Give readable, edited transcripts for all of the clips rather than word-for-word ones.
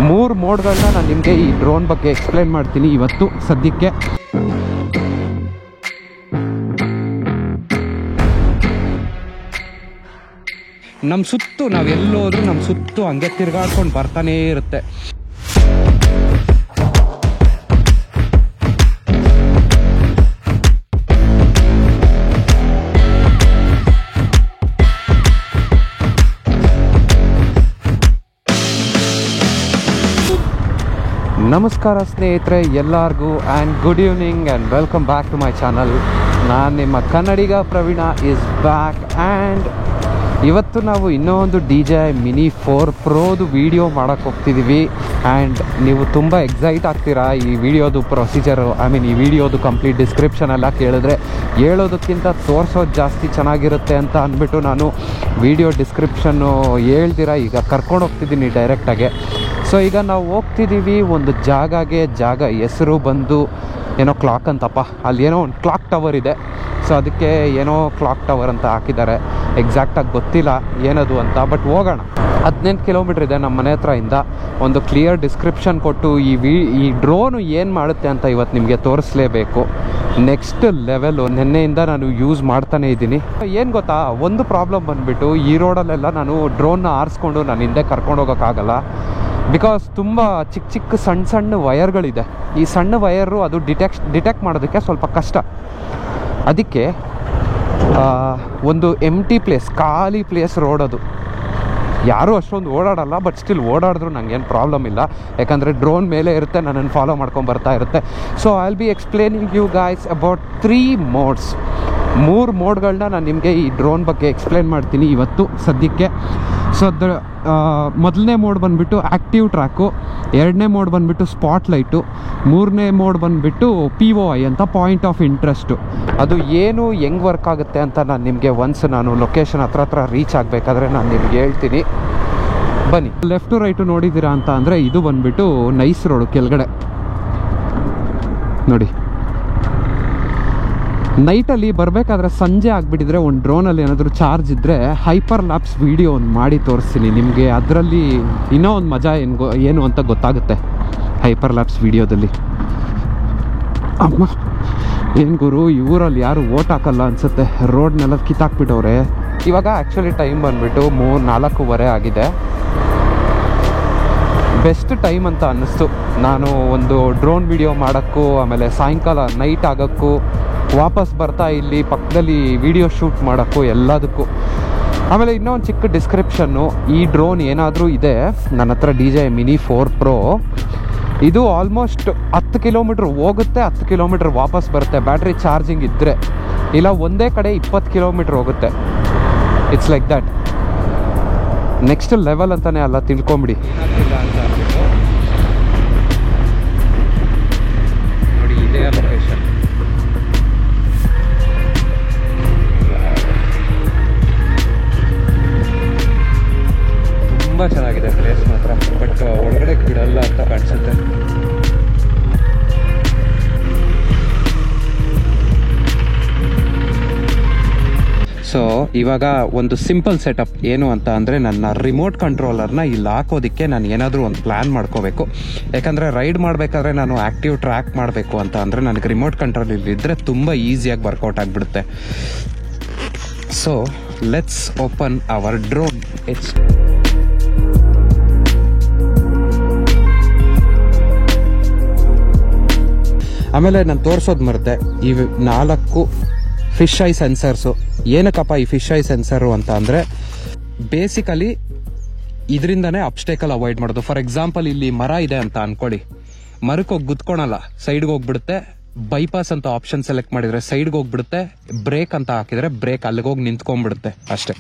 3 ಮೋಡ್ಗಳನ್ನ ನಾನು ನಿಮಗೆ ಈ ಡ್ರೋನ್ ಬಗ್ಗೆ ಎಕ್ಸ್ಪ್ಲೇನ್ ಮಾಡ್ತೀನಿ ಇವತ್ತು ಸದ್ಯಕ್ಕೆ. ನಮ್ಮ ಸುತ್ತು ನಾವೆಲ್ಲೋದ್ರೂ ನಮ್ಮ ಸುತ್ತು ಹಂಗೆ ತಿರ್ಗಾಡ್ಕೊಂಡು ಬರ್ತಾನೇ ಇರುತ್ತೆ. ನಮಸ್ಕಾರ ಸ್ನೇಹಿತರೆ ಎಲ್ಲರಿಗೂ, and good evening and welcome back to my channel. ನಾನು ನಿಮ್ಮ Kannadiga Praveen is back. And ಇವತ್ತು ನಾವು ಇನ್ನೂ ಒಂದು DJI Mini 4 Proದು ವೀಡಿಯೋ ಮಾಡೋಕ್ಕೆ ಹೋಗ್ತಿದ್ದೀವಿ. ಆ್ಯಂಡ್ ನೀವು ತುಂಬ ಎಕ್ಸೈಟ್ ಆಗ್ತೀರಾ ಈ ವಿಡಿಯೋದು ಪ್ರೊಸೀಜರು. ಈ ವಿಡಿಯೋದು ಕಂಪ್ಲೀಟ್ ಡಿಸ್ಕ್ರಿಪ್ಷನ್ ಎಲ್ಲ ಕೇಳಿದ್ರೆ ಹೇಳೋದಕ್ಕಿಂತ ತೋರಿಸೋದು ಜಾಸ್ತಿ ಚೆನ್ನಾಗಿರುತ್ತೆ ಅಂತ ಅಂದ್ಬಿಟ್ಟು ನಾನು ವಿಡಿಯೋ ಡಿಸ್ಕ್ರಿಪ್ಷನ್ನು ಹೇಳ್ದಿರ ಈಗ ಕರ್ಕೊಂಡು ಹೋಗ್ತಿದ್ದೀನಿ ಡೈರೆಕ್ಟಾಗೆ. ಸೊ ಈಗ ನಾವು ಹೋಗ್ತಿದ್ದೀವಿ ಒಂದು ಜಾಗ ಹೆಸರು ಬಂದು ಏನೋ ಕ್ಲಾಕ್ ಅಂತಪ್ಪ. ಅಲ್ಲಿ ಏನೋ ಒಂದು ಕ್ಲಾಕ್ ಟವರ್ ಇದೆ. ಸೊ ಅದಕ್ಕೆ ಏನೋ ಕ್ಲಾಕ್ ಟವರ್ ಅಂತ ಹಾಕಿದ್ದಾರೆ, ಎಕ್ಸಾಕ್ಟಾಗಿ ಗೊತ್ತಿಲ್ಲ ಏನದು ಅಂತ. ಬಟ್ ಹೋಗೋಣ. 18 ಕಿಲೋಮೀಟ್ರ್ ಇದೆ ನಮ್ಮ ಮನೆ ಹತ್ರದಿಂದ. ಒಂದು ಕ್ಲಿಯರ್ ಡಿಸ್ಕ್ರಿಪ್ಷನ್ ಕೊಟ್ಟು ಈ ಡ್ರೋನು ಏನು ಮಾಡುತ್ತೆ ಅಂತ ಇವತ್ತು ನಿಮಗೆ ತೋರಿಸ್ಲೇಬೇಕು. Next level. ನಿನ್ನೆಯಿಂದ ನಾನು ಯೂಸ್ ಮಾಡ್ತಾನೇ ಇದ್ದೀನಿ. ಏನು ಗೊತ್ತಾ, ಒಂದು ಪ್ರಾಬ್ಲಮ್ ಬಂದುಬಿಟ್ಟು ಈ ರೋಡಲ್ಲೆಲ್ಲ ನಾನು ಡ್ರೋನ್ನ ಆರಿಸ್ಕೊಂಡು ನಾನು ಹಿಂದೆ ಕರ್ಕೊಂಡು ಹೋಗೋಕ್ಕಾಗಲ್ಲ. ಬಿಕಾಸ್ ತುಂಬ ಚಿಕ್ಕ ಸಣ್ಣ ವಯರ್ಗಳಿದೆ. ಈ ಸಣ್ಣ ವಯರು ಅದು ಡಿಟೆಕ್ಟ್ ಮಾಡೋದಕ್ಕೆ ಸ್ವಲ್ಪ ಕಷ್ಟ. ಅದಕ್ಕೆ ಒಂದು ಎಂಟಿ ಪ್ಲೇಸ್, ಖಾಲಿ ಪ್ಲೇಸ್ ರೋಡ್ ಅದು. ಯಾರೂ ಅಷ್ಟೊಂದು ಓಡಾಡಲ್ಲ, ಬಟ್ ಸ್ಟಿಲ್ ಓಡಾಡಿದ್ರು ನನಗೇನು ಪ್ರಾಬ್ಲಮ್ ಇಲ್ಲ. ಯಾಕಂದರೆ ಡ್ರೋನ್ ಮೇಲೆ ಇರುತ್ತೆ, ನನ್ನನ್ನು ಫಾಲೋ ಮಾಡ್ಕೊಂಡು ಬರ್ತಾ ಇರುತ್ತೆ. So I will be explaining you guys about 3 modes. 3 ಮೋಡ್ಗಳನ್ನ ನಾನು ನಿಮಗೆ ಈ ಡ್ರೋನ್ ಬಗ್ಗೆ ಎಕ್ಸ್ಪ್ಲೇನ್ ಮಾಡ್ತೀನಿ ಇವತ್ತು ಸದ್ಯಕ್ಕೆ. ಸೊ ಮೊದಲನೇ ಮೋಡ್ ಬಂದುಬಿಟ್ಟು ಆ್ಯಕ್ಟಿವ್ ಟ್ರ್ಯಾಕು, 2ನೇ ಮೋಡ್ ಬಂದುಬಿಟ್ಟು ಸ್ಪಾಟ್ಲೈಟು, 3ನೇ ಮೋಡ್ ಬಂದುಬಿಟ್ಟು POI ಅಂತ ಪಾಯಿಂಟ್ ಆಫ್ ಇಂಟ್ರೆಸ್ಟು. ಅದು ಏನು ಹೆಂಗೆ ವರ್ಕ್ ಆಗುತ್ತೆ ಅಂತ ನಾನು ನಿಮಗೆ ನಾನು ಲೊಕೇಶನ್ ಹತ್ರ ರೀಚ್ ಆಗಬೇಕಾದ್ರೆ ನಾನು ನಿಮ್ಗೆ ಹೇಳ್ತೀನಿ. ಬನ್ನಿ. ಲೆಫ್ಟು ರೈಟು ನೋಡಿದ್ದೀರಾ ಅಂತ ಅಂದರೆ ಇದು ಬಂದುಬಿಟ್ಟು ನೈಸ್ ರೋಡು ಕೆಳಗಡೆ ನೋಡಿ. ನೈಟಲ್ಲಿ ಬರಬೇಕಾದ್ರೆ ಸಂಜೆ ಆಗಿಬಿಟ್ಟಿದ್ರೆ ಒಂದು ಡ್ರೋನಲ್ಲಿ ಏನಾದರೂ ಚಾರ್ಜ್ ಇದ್ದರೆ ಹೈಪರ್ ಲ್ಯಾಪ್ಸ್ ವೀಡಿಯೋ ಒಂದು ಮಾಡಿ ತೋರಿಸ್ತೀನಿ ನಿಮಗೆ. ಅದರಲ್ಲಿ ಇನ್ನೂ ಒಂದು ಮಜಾ ಏನು ಅಂತ ಗೊತ್ತಾಗುತ್ತೆ ಹೈಪರ್ ಲ್ಯಾಪ್ಸ್ ವೀಡಿಯೋದಲ್ಲಿ. ಅಮ್ಮ ಏನು ಗುರು, ಇವರಲ್ಲಿ ಯಾರು ಓಟ್ ಹಾಕಲ್ಲ ಅನಿಸುತ್ತೆ. ರೋಡ್ನೆಲ್ಲ ಕಿತ್ತಾಕ್ಬಿಟ್ಟವ್ರೆ. ಇವಾಗ ಆ್ಯಕ್ಚುಲಿ ಟೈಮ್ ಬಂದುಬಿಟ್ಟು 4:15 ಆಗಿದೆ. ಬೆಸ್ಟ್ ಟೈಮ್ ಅಂತ ಅನ್ನಿಸ್ತು. ನಾನು ಒಂದು ಡ್ರೋನ್ ವಿಡಿಯೋ ಮಾಡೋಕ್ಕೂ, ಆಮೇಲೆ ಸಾಯಂಕಾಲ ನೈಟ್ ಆಗೋಕ್ಕೂ, ವಾಪಸ್ ಬರ್ತಾ ಇಲ್ಲಿ ಪಕ್ಕದಲ್ಲಿ ವಿಡಿಯೋ ಶೂಟ್ ಮಾಡೋಕ್ಕೂ, ಎಲ್ಲದಕ್ಕೂ. ಆಮೇಲೆ ಇನ್ನೂ ಒಂದು ಚಿಕ್ಕ ಡಿಸ್ಕ್ರಿಪ್ಷನ್ನು. ಈ ಡ್ರೋನ್ ಏನಾದರೂ ಇದೆ ನನ್ನ ಹತ್ರ DJI Mini 4 Pro. ಇದು ಆಲ್ಮೋಸ್ಟ್ 10 ಕಿಲೋಮೀಟ್ರ್ ಹೋಗುತ್ತೆ, 10 ಕಿಲೋಮೀಟ್ರ್ ವಾಪಸ್ ಬರುತ್ತೆ ಬ್ಯಾಟ್ರಿ ಚಾರ್ಜಿಂಗ್ ಇದ್ದರೆ. ಇಲ್ಲ ಒಂದೇ ಕಡೆ 20 ಕಿಲೋಮೀಟ್ರ್ ಹೋಗುತ್ತೆ. It's like that. Next level ಅಂತಲೇ ಅಲ್ಲ, ತಿಳ್ಕೊಂಬಿಡಿ. ನೋಡಿ ಇದೇ ಲೊಕೇಶನ್. ತುಂಬ ಚೆನ್ನಾಗಿದೆ ಪ್ಲೇಸ್ ಮಾತ್ರ. ಬಟ್ ಒಳಗಡೆ ಬಿಡಲ್ಲ ಅಂತ ಕಾಣಿಸುತ್ತೆ. ಸೊ ಇವಾಗ ಒಂದು ಸಿಂಪಲ್ ಸೆಟಪ್ ಏನು ಅಂತ ಅಂದರೆ, ನನ್ನ ರಿಮೋಟ್ ಕಂಟ್ರೋಲರ್ನ ಇಲ್ಲಿ ಹಾಕೋದಕ್ಕೆ ನಾನು ಏನಾದರೂ ಒಂದು ಪ್ಲ್ಯಾನ್ ಮಾಡ್ಕೋಬೇಕು. ಯಾಕಂದರೆ ರೈಡ್ ಮಾಡಬೇಕಾದ್ರೆ ನಾನು ಆ್ಯಕ್ಟಿವ್ ಟ್ರ್ಯಾಕ್ ಮಾಡಬೇಕು ಅಂತ ಅಂದರೆ ನನಗೆ ರಿಮೋಟ್ ಕಂಟ್ರೋಲ್ ಇಲ್ಲಿದ್ದರೆ ತುಂಬ ಈಸಿಯಾಗಿ ವರ್ಕೌಟ್ ಆಗಿಬಿಡುತ್ತೆ. So let's open our drone. ಆಮೇಲೆ ನಾನು ತೋರಿಸೋದು ಮರೆತೆ, ಈ 4 ಫಿಶ್ ಐ ಸೆನ್ಸರ್ಸು. ಏನಕ್ಕಪ್ಪ ಈ ಫಿಶ್ ಐ ಸೆನ್ಸರು ಅಂತ ಅಂದರೆ, ಬೇಸಿಕಲಿ ಇದರಿಂದನೇ ಅಬ್ಸ್ಟೇಕಲ್ ಅವಾಯ್ಡ್ ಮಾಡೋದು. ಫಾರ್ ಎಕ್ಸಾಂಪಲ್ ಇಲ್ಲಿ ಮರ ಇದೆ ಅಂತ ಅನ್ಕೊಳ್ಳಿ, ಮರಕ್ಕೆ ಹೋಗಿ ಗುದ್ಕೊಳಲ್ಲ, ಸೈಡ್ಗೆ ಹೋಗ್ಬಿಡುತ್ತೆ. ಬೈಪಾಸ್ ಅಂತ ಆಪ್ಷನ್ ಸೆಲೆಕ್ಟ್ ಮಾಡಿದರೆ ಸೈಡ್ಗೆ ಹೋಗ್ಬಿಡುತ್ತೆ. ಬ್ರೇಕ್ ಅಂತ ಹಾಕಿದರೆ ಬ್ರೇಕ್ ಅಲ್ಲಿಗೆ ಹೋಗಿ ನಿಂತ್ಕೊಂಡ್ಬಿಡುತ್ತೆ ಅಷ್ಟೇ.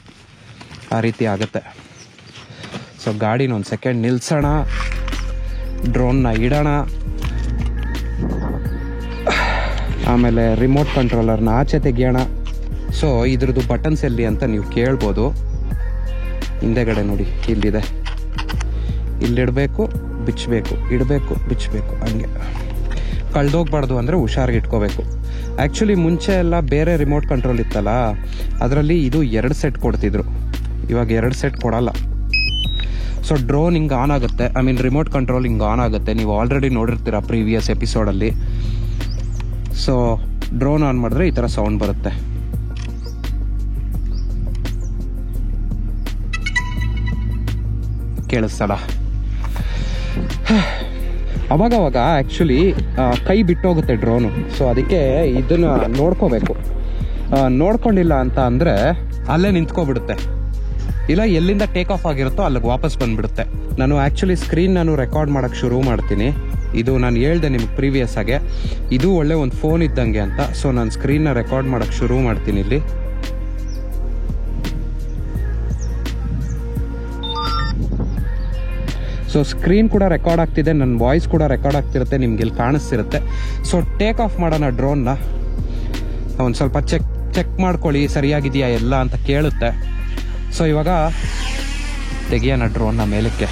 ಆ ರೀತಿ ಆಗುತ್ತೆ. ಸೊ ಗಾಡಿನ ಒಂದು ಸೆಕೆಂಡ್ ನಿಲ್ಸೋಣ, ಡ್ರೋನ್ನ ಇಡೋಣ, ಆಮೇಲೆ ರಿಮೋಟ್ ಕಂಟ್ರೋಲರ್ನ ಆಚೆ ತೆಗಿಯೋಣ. ಸೊ ಇದ್ರದ್ದು ಬಟನ್ಸ್ ಎಲ್ಲಿ ಅಂತ ನೀವು ಕೇಳ್ಬೋದು. ಹಿಂದೆಗಡೆ ನೋಡಿ ಇಲ್ಲಿದೆ. ಇಲ್ಲಿಡಬೇಕು, ಬಿಚ್ಚಬೇಕು, ಇಡಬೇಕು, ಬಿಚ್ಚಬೇಕು. ಹಂಗೆ ಕಳೆದೋಗ್ಬಾರ್ದು ಅಂದರೆ ಹುಷಾರಿಗೆ ಇಟ್ಕೋಬೇಕು. ಆ್ಯಕ್ಚುಲಿ ಮುಂಚೆ ಎಲ್ಲ ಬೇರೆ ರಿಮೋಟ್ ಕಂಟ್ರೋಲ್ ಇತ್ತಲ್ಲ, ಅದರಲ್ಲಿ ಇದು 2 ಸೆಟ್ ಕೊಡ್ತಿದ್ರು. ಇವಾಗ 2 ಸೆಟ್ ಕೊಡಲ್ಲ. ಸೊ ಡ್ರೋನ್ ಹಿಂಗೆ ಆನ್ ಆಗುತ್ತೆ, ಐ ಮೀನ್ ರಿಮೋಟ್ ಕಂಟ್ರೋಲ್ ಹಿಂಗೆ ಆನ್ ಆಗುತ್ತೆ. ನೀವು ಆಲ್ರೆಡಿ ನೋಡಿರ್ತೀರ ಪ್ರೀವಿಯಸ್ ಎಪಿಸೋಡಲ್ಲಿ. ಸೊ ಡ್ರೋನ್ ಆನ್ ಮಾಡಿದ್ರೆ ಈ ಥರ ಸೌಂಡ್ ಬರುತ್ತೆ. ಕೇಳಿಸ್ತಲ್ಲ? ಅವಾಗವಾಗ ಆ್ಯಕ್ಚುಲಿ ಕೈ ಬಿಟ್ಟೋಗುತ್ತೆ ಡ್ರೋನು. ಸೊ ಅದಕ್ಕೆ ಇದನ್ನು ನೋಡ್ಕೋಬೇಕು. ನೋಡ್ಕೊಂಡಿಲ್ಲ ಅಂತ ಅಂದರೆ ಅಲ್ಲೇ ನಿಂತ್ಕೊಬಿಡುತ್ತೆ, ಇಲ್ಲ ಎಲ್ಲಿಂದ ಟೇಕ್ ಆಫ್ ಆಗಿರುತ್ತೋ ಅಲ್ಲಿಗೆ ವಾಪಸ್ ಬಂದುಬಿಡುತ್ತೆ. ನಾನು ಆ್ಯಕ್ಚುಲಿ ಸ್ಕ್ರೀನ್ ರೆಕಾರ್ಡ್ ಮಾಡೋಕ್ಕೆ ಶುರು ಮಾಡ್ತೀನಿ. ಇದು ನಾನು ಹೇಳ್ದೆ ನಿಮ್ಗೆ ಪ್ರೀವಿಯಸ್ ಆಗಿ, ಇದು ಒಳ್ಳೆ ಒಂದು ಫೋನ್ ಇದ್ದಂಗೆ ಅಂತ. ಸೊ ನಾನು ಸ್ಕ್ರೀನ್ನ ರೆಕಾರ್ಡ್ ಮಾಡೋಕ್ಕೆ ಶುರು ಮಾಡ್ತೀನಿ ಇಲ್ಲಿ. ಸೊ ಸ್ಕ್ರೀನ್ ಕೂಡ ರೆಕಾರ್ಡ್ ಆಗ್ತಿದೆ, ನನ್ನ ವಾಯ್ಸ್ ಕೂಡ ರೆಕಾರ್ಡ್ ಆಗ್ತಿರುತ್ತೆ, ನಿಮ್ಗೆ ಇಲ್ಲಿ ಕಾಣಿಸ್ತಿರುತ್ತೆ. ಸೊ ಟೇಕ್ ಆಫ್ ಮಾಡೋಣ ಡ್ರೋನ್ನ. ಒಂದು ಸ್ವಲ್ಪ ಚೆಕ್ ಮಾಡ್ಕೊಳ್ಳಿ ಸರಿಯಾಗಿದೆಯಾ ಎಲ್ಲ ಅಂತ ಕೇಳುತ್ತೆ. ಸೊ ಇವಾಗ ತೆಗಿಯೋಣ ಡ್ರೋನ್ನ ಮೇಲಕ್ಕೆ.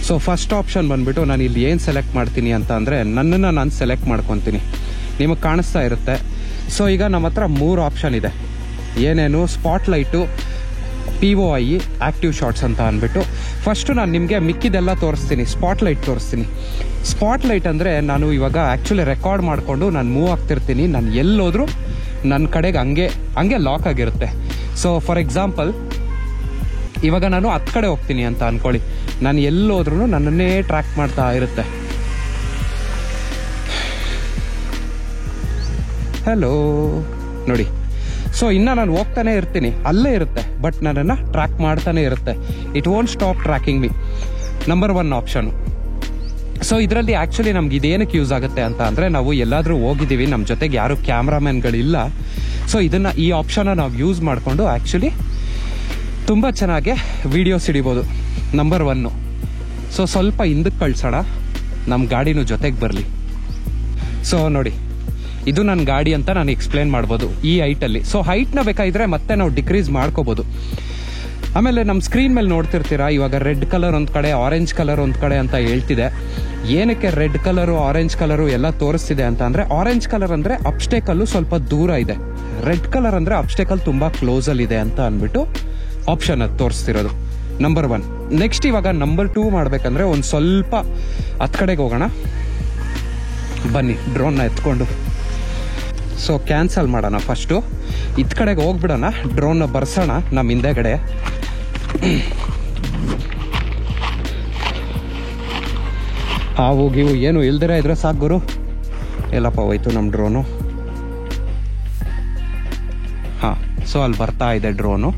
ಸೊ ಫಸ್ಟ್ ಆಪ್ಷನ್ ಬಂದ್ಬಿಟ್ಟು ನಾನು ಇಲ್ಲಿ ಏನು ಸೆಲೆಕ್ಟ್ ಮಾಡ್ತೀನಿ ಅಂತ ಅಂದರೆ ನನ್ನನ್ನು ನಾನು ಸೆಲೆಕ್ಟ್ ಮಾಡ್ಕೊತೀನಿ. ನಿಮಗೆ ಕಾಣಿಸ್ತಾ ಇರುತ್ತೆ. ಸೊ ಈಗ ನಮ್ಮ ಹತ್ರ 3 ಆಪ್ಷನ್ ಇದೆ. ಏನೇನು? Spot light, POI, active shots ಅಂತ ಅಂದ್ಬಿಟ್ಟು. ಫಸ್ಟು ನಾನು ನಿಮಗೆ ಮಿಕ್ಕಿದೆಲ್ಲ ತೋರಿಸ್ತೀನಿ. ಸ್ಪಾಟ್ ಲೈಟ್ ತೋರಿಸ್ತೀನಿ. ಸ್ಪಾಟ್ ಲೈಟ್ ಅಂದರೆ ನಾನು ಇವಾಗ ಆ್ಯಕ್ಚುಲಿ ರೆಕಾರ್ಡ್ ಮಾಡಿಕೊಂಡು ನಾನು ಮೂವ್ ಆಗ್ತಿರ್ತೀನಿ, ನಾನು ಎಲ್ಲೋದ್ರೂ ನನ್ನ ಕಡೆಗೆ ಹಂಗೆ ಲಾಕ್ ಆಗಿರುತ್ತೆ. ಸೊ ಫಾರ್ ಎಕ್ಸಾಂಪಲ್ ಇವಾಗ ನಾನು 10 ಕಡೆ ಹೋಗ್ತೀನಿ ಅಂತ ಅಂದ್ಕೊಳ್ಳಿ, ನಾನು ಎಲ್ಲೋದ್ರೂ ನನ್ನನ್ನೇ ಟ್ರ್ಯಾಕ್ ಮಾಡ್ತಾ ಇರುತ್ತೆ. ಹಲೋ ನೋಡಿ. ಸೊ ಇನ್ನು ನಾನು ಹೋಗ್ತಾನೆ ಇರ್ತೀನಿ, ಅಲ್ಲೇ ಇರುತ್ತೆ, ಬಟ್ ನನ್ನನ್ನು ಟ್ರ್ಯಾಕ್ ಮಾಡ್ತಾನೆ ಇರುತ್ತೆ. It won't stop tracking me. Number 1 option. So ಇದರಲ್ಲಿ ಆ್ಯಕ್ಚುಲಿ ನಮ್ಗೆ ಇದೇನಕ್ಕೆ ಯೂಸ್ ಆಗುತ್ತೆ ಅಂತ ಅಂದರೆ, ನಾವು ಎಲ್ಲಾದರೂ ಹೋಗಿದ್ದೀವಿ, ನಮ್ಮ ಜೊತೆಗೆ ಯಾರು ಕ್ಯಾಮ್ರಾಮನ್ಗಳಿಲ್ಲ. ಸೊ ಈ ಆಪ್ಷನ್ನ ನಾವು ಯೂಸ್ ಮಾಡಿಕೊಂಡು ಆ್ಯಕ್ಚುಲಿ ತುಂಬ ಚೆನ್ನಾಗಿ ವಿಡಿಯೋಸ್ ಹಿಡಿಬೋದು. ನಂಬರ್ 1. ಸೊ ಸ್ವಲ್ಪ ಹಿಂದಕ್ಕೆ ಕಳ್ಸೋಣ, ನಮ್ಮ ಗಾಡಿನೂ ಜೊತೆಗೆ ಬರಲಿ. ಸೊ ನೋಡಿ, ಇದು ನನ್ನ ಗಾಡಿ ಅಂತ ನಾನು ಎಕ್ಸ್ಪ್ಲೇನ್ ಮಾಡ್ಬೋದು ಈ ಹೈಟಲ್ಲಿ. ಸೊ ಹೈಟ್ನ ಬೇಕಾಗಿದ್ರೆ ಮತ್ತೆ ನಾವು ಡಿಕ್ರೀಸ್ ಮಾಡ್ಕೋಬೋದು. ಆಮೇಲೆ ನಮ್ಮ ಸ್ಕ್ರೀನ್ ಮೇಲೆ ನೋಡ್ತಿರ್ತೀರಾ, ಇವಾಗ ರೆಡ್ ಕಲರ್ ಒಂದು ಕಡೆ, ಆರೆಂಜ್ ಕಲರ್ ಒಂದು ಕಡೆ ಅಂತ ಹೇಳ್ತಿದೆ. ಏನಕ್ಕೆ ರೆಡ್ ಕಲರು, ಆರೆಂಜ್ ಕಲರು ಎಲ್ಲ ತೋರಿಸ್ತಿದೆ ಅಂತ ಅಂದರೆ, ಆರೆಂಜ್ ಕಲರ್ ಅಂದರೆ ಅಬ್ಸ್ಟೇಕಲ್ಲು ಸ್ವಲ್ಪ ದೂರ ಇದೆ, ರೆಡ್ ಕಲರ್ ಅಂದರೆ ಅಬ್ಸ್ಟೇಕಲ್ ತುಂಬ ಕ್ಲೋಸಲ್ಲಿದೆ ಅಂತ ಅಂದ್ಬಿಟ್ಟು ಆಪ್ಷನ್ ಅದು ತೋರಿಸ್ತಿರೋದು. ನಂಬರ್ 1. ನೆಕ್ಸ್ಟ್ ಇವಾಗ ನಂಬರ್ 2 ಮಾಡಬೇಕಂದ್ರೆ ಒಂದು ಸ್ವಲ್ಪ 10 ಕಡೆಗೆ ಹೋಗೋಣ ಬನ್ನಿ, ಡ್ರೋನ್ನ ಎತ್ಕೊಂಡು. ಸೊ ಕ್ಯಾನ್ಸಲ್ ಮಾಡೋಣ. ಫಸ್ಟು ಕಡೆಗೆ ಹೋಗ್ಬಿಡೋಣ, ಡ್ರೋನ್ನ ಬರ್ಸೋಣ ನಮ್ಮ ಹಿಂದೆಗಡೆ. ಹಾವು ಗೀವು ಏನು ಇಲ್ದಿರ ಇದ್ರೆ ಸಾಕು ಗುರು. ಎಲ್ಲಪ್ಪ ಹೋಯ್ತು ನಮ್ಮ ಡ್ರೋನು. ಹಾಂ, ಸೊ ಅಲ್ಲಿ ಬರ್ತಾ ಇದೆ ಡ್ರೋನು.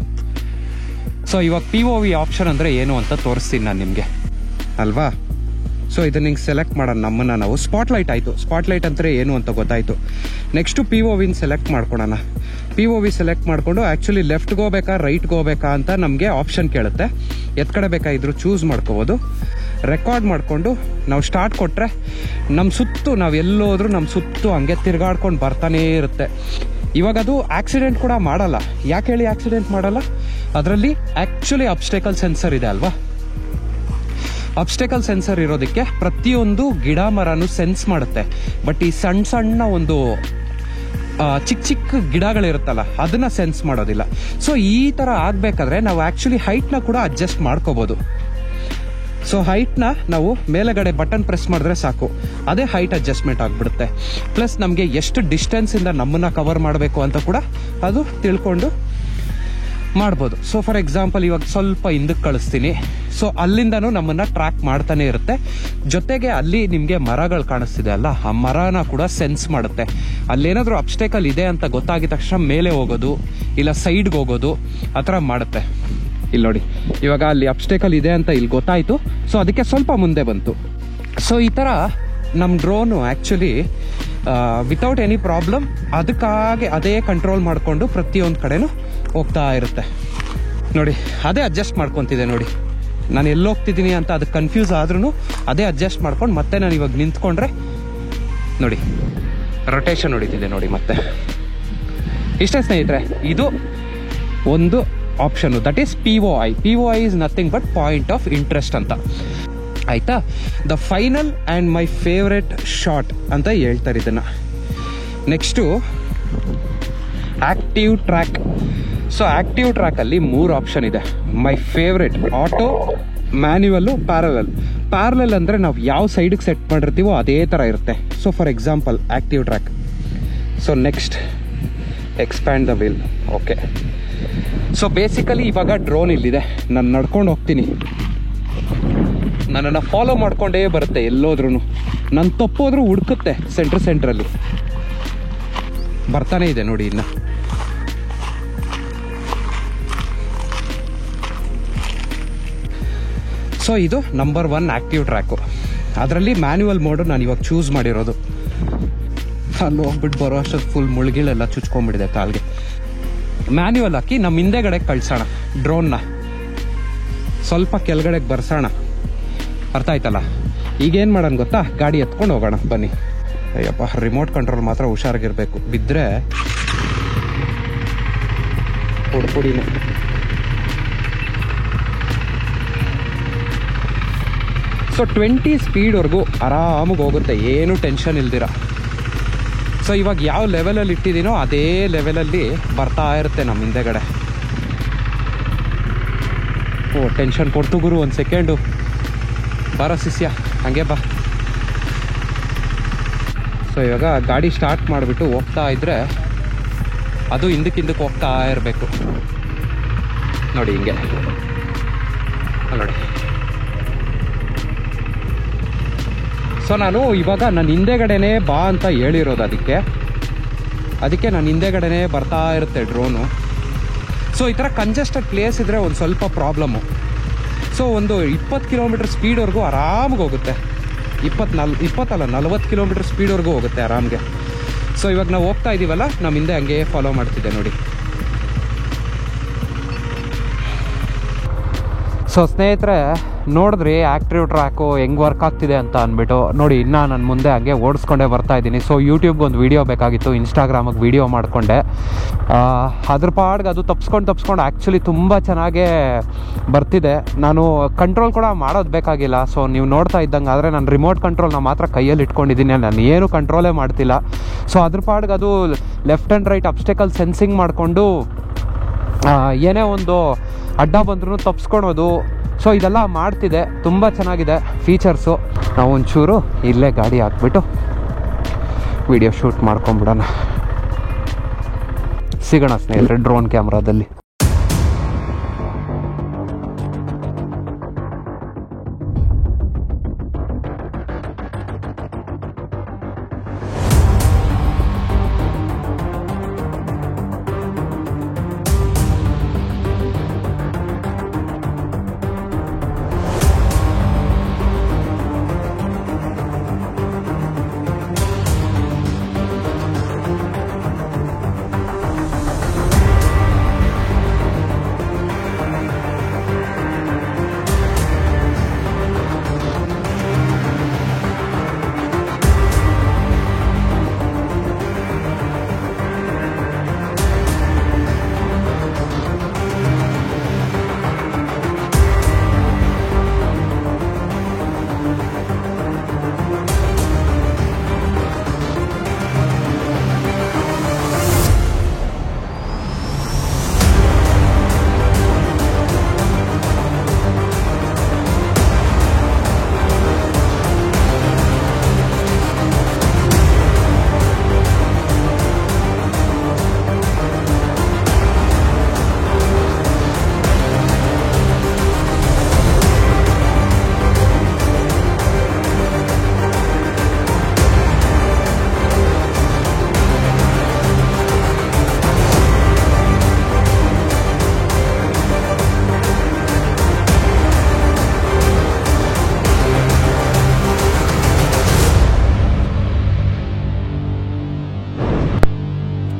ಸೊ ಇವಾಗ POV ಆಪ್ಷನ್ ಅಂದರೆ ಏನು ಅಂತ ತೋರಿಸ್ತೀನಿ ನಾನು ನಿಮಗೆ, ಅಲ್ವಾ? ಸೊ ಇದನ್ನ ಹಿಂಗೆ ಸೆಲೆಕ್ಟ್ ಮಾಡೋಣ ನಮ್ಮನ್ನು ನಾವು. ಸ್ಪಾಟ್ಲೈಟ್ ಆಯಿತು. ಸ್ಪಾಟ್ಲೈಟ್ ಅಂದರೆ ಏನು ಅಂತ ಗೊತ್ತಾಯಿತು. ನೆಕ್ಸ್ಟು POVನ ಸೆಲೆಕ್ಟ್ ಮಾಡ್ಕೊಳೋಣ. POV ಸೆಲೆಕ್ಟ್ ಮಾಡಿಕೊಂಡು ಆ್ಯಕ್ಚುಲಿ ಲೆಫ್ಟ್ಗೆ ಹೋಗ್ಬೇಕಾ ರೈಟ್ಗೆ ಹೋಗ್ಬೇಕಾ ಅಂತ ನಮಗೆ ಆಪ್ಷನ್ ಕೇಳುತ್ತೆ. ಎತ್ಕಡೆ ಬೇಕಾಗಿದ್ರು ಚೂಸ್ ಮಾಡ್ಕೋಬೋದು. ರೆಕಾರ್ಡ್ ಮಾಡಿಕೊಂಡು ನಾವು ಸ್ಟಾರ್ಟ್ ಕೊಟ್ಟರೆ ನಮ್ಮ ಸುತ್ತು, ನಾವು ಎಲ್ಲೋದ್ರೂ ನಮ್ಮ ಸುತ್ತು ಹಂಗೆ ತಿರ್ಗಾಡ್ಕೊಂಡು ಬರ್ತಾನೇ ಇರುತ್ತೆ. ಇವಾಗ ಅದು ಆಕ್ಸಿಡೆಂಟ್ ಕೂಡ ಮಾಡಲ್ಲ. ಯಾಕೆ ಹೇಳಿ ಆಕ್ಸಿಡೆಂಟ್ ಮಾಡಲ್ಲ? ಅದರಲ್ಲಿ ಆ್ಯಕ್ಚುಲಿ ಅಬ್ಸ್ಟೇಕಲ್ ಸೆನ್ಸರ್ ಇದೆ ಅಲ್ವಾ? ಅಬ್ಸ್ಟೇಕಲ್ ಸೆನ್ಸರ್ ಇರೋದಕ್ಕೆ ಪ್ರತಿಯೊಂದು ಗಿಡ ಮರನೂ ಸೆನ್ಸ್ ಮಾಡುತ್ತೆ. ಬಟ್ ಈ ಸಣ್ಣ ಒಂದು ಚಿಕ್ಕ ಗಿಡಗಳಿರುತ್ತಲ್ಲ, ಅದನ್ನ ಸೆನ್ಸ್ ಮಾಡೋದಿಲ್ಲ. ಸೊ ಈ ಥರ ಆಗಬೇಕಾದ್ರೆ ನಾವು ಆ್ಯಕ್ಚುಲಿ ಹೈಟ್ನ ಕೂಡ ಅಡ್ಜಸ್ಟ್ ಮಾಡ್ಕೋಬೋದು. ಸೊ ಹೈಟ್ನ ನಾವು ಮೇಲೆಗಡೆ ಬಟನ್ ಪ್ರೆಸ್ ಮಾಡಿದ್ರೆ ಸಾಕು, ಅದೇ ಹೈಟ್ ಅಡ್ಜಸ್ಟ್ಮೆಂಟ್ ಆಗಿಬಿಡುತ್ತೆ. ಪ್ಲಸ್ ನಮಗೆ ಎಷ್ಟು ಡಿಸ್ಟೆನ್ಸಿಂದ ನಮ್ಮನ್ನು ಕವರ್ ಮಾಡಬೇಕು ಅಂತ ಕೂಡ ಅದು ತಿಳ್ಕೊಂಡು ಮಾಡ್ಬೋದು. ಸೊ ಫಾರ್ ಎಕ್ಸಾಂಪಲ್ ಇವಾಗ ಸ್ವಲ್ಪ ಹಿಂದಕ್ಕೆ ಕಳಿಸ್ತೀನಿ. ಸೊ ಅಲ್ಲಿಂದನೂ ನಮ್ಮನ್ನು ಟ್ರ್ಯಾಕ್ ಮಾಡ್ತಾನೆ ಇರುತ್ತೆ. ಜೊತೆಗೆ ಅಲ್ಲಿ ನಿಮಗೆ ಮರಗಳು ಕಾಣಿಸ್ತಿದೆ ಅಲ್ಲ, ಆ ಮರನ ಕೂಡ ಸೆನ್ಸ್ ಮಾಡುತ್ತೆ. ಅಲ್ಲೇನಾದರೂ ಅಬ್ಸ್ಟೇಕಲ್ ಇದೆ ಅಂತ ಗೊತ್ತಾಗಿದ ತಕ್ಷಣ ಮೇಲೆ ಹೋಗೋದು, ಇಲ್ಲ ಸೈಡ್ಗೆ ಹೋಗೋದು, ಆ ಥರ ಮಾಡುತ್ತೆ. ಇಲ್ಲಿ ನೋಡಿ, ಇವಾಗ ಅಲ್ಲಿ ಅಬ್ಸ್ಟೇಕಲ್ ಇದೆ ಅಂತ ಇಲ್ಲಿ ಗೊತ್ತಾಯಿತು. ಸೊ ಅದಕ್ಕೆ ಸ್ವಲ್ಪ ಮುಂದೆ ಬಂತು. ಸೊ ಈ ಥರ ನಮ್ಮ drone actually without any problem ಅದಕ್ಕಾಗಿ ಅದೇ ಕಂಟ್ರೋಲ್ ಮಾಡಿಕೊಂಡು ಪ್ರತಿಯೊಂದು ಕಡೆನೂ ಹೋಗ್ತಾ ಇರುತ್ತೆ. ನೋಡಿ, ಅದೇ ಅಡ್ಜಸ್ಟ್ ಮಾಡ್ಕೊತಿದೆ. ನೋಡಿ, ನಾನು ಎಲ್ಲೋಗ್ತಿದ್ದೀನಿ ಅಂತ ಅದಕ್ಕೆ ಕನ್ಫ್ಯೂಸ್ ಆದ್ರೂ ಅದೇ ಅಡ್ಜಸ್ಟ್ ಮಾಡ್ಕೊಂಡು ಮತ್ತೆ ನಾನು ಇವಾಗ ನಿಂತ್ಕೊಂಡ್ರೆ ನೋಡಿ ರೊಟೇಷನ್ ಹೊಡಿತಿದೆ ನೋಡಿ. ಮತ್ತೆ ಇಷ್ಟೇ ಸ್ನೇಹಿತರೆ, ಇದು ಒಂದು ಆಪ್ಷನ್ನು, that is POI. POI is nothing but point of interest ಅಂತ. ಆಯಿತಾ? The final and my favourite shot ಅಂತ ಹೇಳ್ತಾರೆ ಇದನ್ನು. Next active track. So active ಟ್ರ್ಯಾಕಲ್ಲಿ 3 ಆಪ್ಷನ್ ಇದೆ. My favourite auto, manual, parallel ಅಂದರೆ ನಾವು ಯಾವ ಸೈಡಿಗೆ ಸೆಟ್ ಮಾಡಿರ್ತೀವೋ ಅದೇ ಥರ ಇರುತ್ತೆ. So for example active track. So next expand the wheel. Okay, so basically ಇವಾಗ ಡ್ರೋನ್ ಇಲ್ಲಿದೆ, ನಾನು ನಡ್ಕೊಂಡು ಹೋಗ್ತೀನಿ, ನನ್ನನ್ನು ಫಾಲೋ ಮಾಡ್ಕೊಂಡೇ ಬರುತ್ತೆ ಎಲ್ಲೋದ್ರೂ. ನಾನು ತಪ್ಪೋದ್ರೂ ಹುಡ್ಕುತ್ತೆ ಸೆಂಟ್ರಲ್ಲಿ. ಬರ್ತಾನೆ ಇದೆ ನೋಡಿ ಇನ್ನು. ಸೊ ಇದು ನಂಬರ್ 1 ಆ್ಯಕ್ಟಿವ್ ಟ್ರ್ಯಾಕು. ಅದರಲ್ಲಿ ಮ್ಯಾನ್ಯುವಲ್ ಮೋಡು ನಾನು ಇವಾಗ ಚೂಸ್ ಮಾಡಿರೋದು. ಅಲ್ಲಿ ಹೋಗ್ಬಿಟ್ಟು ಬರೋ ಅಷ್ಟೊತ್ತು ಫುಲ್ ಮುಳುಗಿಳೆಲ್ಲ ಚುಚ್ಕೊಂಡ್ಬಿಟ್ಟಿದೆ ಕಾಲ್ಗೆ. ಮ್ಯಾನ್ಯುವಲ್ ಹಾಕಿ ನಮ್ಮ ಹಿಂದೆಗಡೆಗೆ ಕಳ್ಸೋಣ ಡ್ರೋನ್ನ, ಸ್ವಲ್ಪ ಕೆಳಗಡೆಗೆ ಬರ್ಸೋಣ. ಅರ್ಥ ಆಯ್ತಲ್ಲ? ಈಗೇನು ಮಾಡೋಣ ಗೊತ್ತಾ, ಗಾಡಿ ಎತ್ಕೊಂಡು ಹೋಗೋಣ ಬನ್ನಿ. ಅಯ್ಯಪ್ಪ, ರಿಮೋಟ್ ಕಂಟ್ರೋಲ್ ಮಾತ್ರ ಹುಷಾರಾಗಿರ್ಬೇಕು, ಬಿದ್ದರೆ ಪುಡಿನೇ. ಸೊ 20 ಸ್ಪೀಡ್ವರೆಗೂ ಆರಾಮಾಗಿ ಹೋಗುತ್ತೆ, ಏನು ಟೆನ್ಷನ್ ಇಲ್ದಿರ. ಸೊ ಇವಾಗ ಯಾವ ಲೆವೆಲಲ್ಲಿ ಇಟ್ಟಿದ್ದೀನೋ ಅದೇ ಲೆವೆಲಲ್ಲಿ ಬರ್ತಾ ಇರುತ್ತೆ ನಮ್ಮ ಹಿಂದೆಗಡೆ. ಓ, ಟೆನ್ಷನ್ ಕೊಡ್ತು ಗುರು, 1 ಸೆಕೆಂಡು. ಬರೋ ಶಿಷ್ಯ, ಹಂಗೆ ಬಾ. ಸೊ ಇವಾಗ ಗಾಡಿ ಸ್ಟಾರ್ಟ್ ಮಾಡಿಬಿಟ್ಟು ಹೋಗ್ತಾ ಇದ್ದರೆ ಅದು ಹಿಂದಕ್ಕೆ ಹೋಗ್ತಾ ಇರಬೇಕು ನೋಡಿ, ಹಿಂಗೆ ನೋಡಿ. ಸೊ ನಾನು ಇವಾಗ ನನ್ನ ಹಿಂದೆಗಡೆನೇ ಬಾ ಅಂತ ಹೇಳಿರೋದು, ಅದಕ್ಕೆ ನನ್ನ ಹಿಂದೆಗಡೆನೇ ಬರ್ತಾ ಇರುತ್ತೆ ಡ್ರೋನು. ಸೊ ಈ ಥರ ಕಂಜೆಸ್ಟೆಡ್ ಪ್ಲೇಸ್ ಇದ್ದರೆ ಒಂದು ಸ್ವಲ್ಪ ಪ್ರಾಬ್ಲಮ್ಮು. ಸೊ ಒಂದು 20 ಕಿಲೋಮೀಟರ್ ಸ್ಪೀಡ್ವರೆಗೂ ಆರಾಮಾಗಿ ಹೋಗುತ್ತೆ. 40 ಕಿಲೋಮೀಟರ್ ಸ್ಪೀಡ್ವರೆಗೂ ಹೋಗುತ್ತೆ ಆರಾಮ್ಗೆ. ಸೊ ಇವಾಗ ನಾವು ಹೋಗ್ತಾ ಇದ್ದೀವಲ್ಲ, ನಮ್ಮ ಹಿಂದೆ ಹಂಗೆ ಫಾಲೋ ಮಾಡ್ತಿದ್ದೆ ನೋಡಿ. ಸೊ ಸ್ನೇಹಿತರೆ, ನೋಡಿದ್ರಿ ಆ್ಯಕ್ಟಿವ್ ಟ್ರ್ಯಾಕು ಹೆಂಗೆ ವರ್ಕ್ ಆಗ್ತಿದೆ ಅಂತ ಅಂದ್ಬಿಟ್ಟು. ನೋಡಿ, ಇನ್ನೂ ನಾನು ಮುಂದೆ ಹಂಗೆ ಓಡಿಸ್ಕೊಂಡೇ ಬರ್ತಾಯಿದ್ದೀನಿ. ಸೊ ಯೂಟ್ಯೂಬ್ಗೆ ಒಂದು ವೀಡಿಯೋ ಬೇಕಾಗಿತ್ತು, ಇನ್ಸ್ಟಾಗ್ರಾಮಿಗೆ ವೀಡಿಯೋ ಮಾಡಿಕೊಂಡೆ. ಅದ್ರ ಪಾಡ್ಗೆ ಅದು ತಪ್ಸ್ಕೊಂಡು ಆ್ಯಕ್ಚುಲಿ ತುಂಬ ಚೆನ್ನಾಗೇ ಬರ್ತಿದೆ. ನಾನು ಕಂಟ್ರೋಲ್ ಕೂಡ ಮಾಡೋದು ಬೇಕಾಗಿಲ್ಲ. ಸೊ ನೀವು ನೋಡ್ತಾ ಇದ್ದಂಗೆ ಆದರೆ ನಾನು ರಿಮೋಟ್ ಕಂಟ್ರೋಲ್ನ ಮಾತ್ರ ಕೈಯಲ್ಲಿ ಇಟ್ಕೊಂಡಿದ್ದೀನಿ, ನಾನು ಏನು ಕಂಟ್ರೋಲೇ ಮಾಡ್ತಿಲ್ಲ. ಸೊ ಅದ್ರ ಪಾಡ್ಗೆ ಅದು left and right obstacle sensing ಮಾಡಿಕೊಂಡು ಏನೇ ಒಂದು ಅಡ್ಡ ಬಂದ್ರೂ ತಪ್ಸ್ಕೊಳೋದು. ಸೊ ಇದೆಲ್ಲ ಮಾಡ್ತಿದೆ, ತುಂಬ ಚೆನ್ನಾಗಿದೆ ಫೀಚರ್ಸು. ನಾವು ಒಂಚೂರು ಇಲ್ಲೇ ಗಾಡಿ ಹಾಕ್ಬಿಟ್ಟು ವಿಡಿಯೋ ಶೂಟ್ ಮಾಡ್ಕೊಂಬಿಡೋಣ. ಸಿಗೋಣ ಸ್ನೇಹಿತರೆ ಡ್ರೋನ್ ಕ್ಯಾಮ್ರಾದಲ್ಲಿ.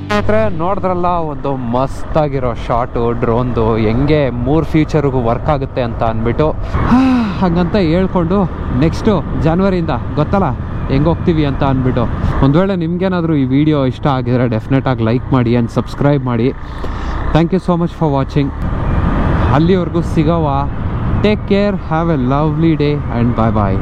ಸ್ನೇಹಿತರೆ, ನೋಡಿದ್ರಲ್ಲ ಒಂದು ಮಸ್ತಾಗಿರೋ ಶಾಟು ಡ್ರೋನ್ದು, ಹೆಂಗೆ 3 ಫ್ಯೂಚರ್ಗೂ ವರ್ಕ್ ಆಗುತ್ತೆ ಅಂತ ಅಂದ್ಬಿಟ್ಟು ಹಾಗಂತ ಹೇಳ್ಕೊಂಡು ನೆಕ್ಸ್ಟು ಜನವರಿಯಿಂದ ಗೊತ್ತಲ್ಲ ಹೆಂಗೆ ಹೋಗ್ತೀವಿ ಅಂತ ಅಂದ್ಬಿಟ್ಟು. ಒಂದು ವೇಳೆ ನಿಮ್ಗೇನಾದರೂ ಈ ವಿಡಿಯೋ ಇಷ್ಟ ಆಗಿದ್ರೆ ಡೆಫಿನೆಟಾಗಿ ಲೈಕ್ ಮಾಡಿ ಆ್ಯಂಡ್ ಸಬ್ಸ್ಕ್ರೈಬ್ ಮಾಡಿ. Thank you so much for watching. ಅಲ್ಲಿವರೆಗೂ ಸಿಗೋವಾ. Take care, have a lovely day and bye bye.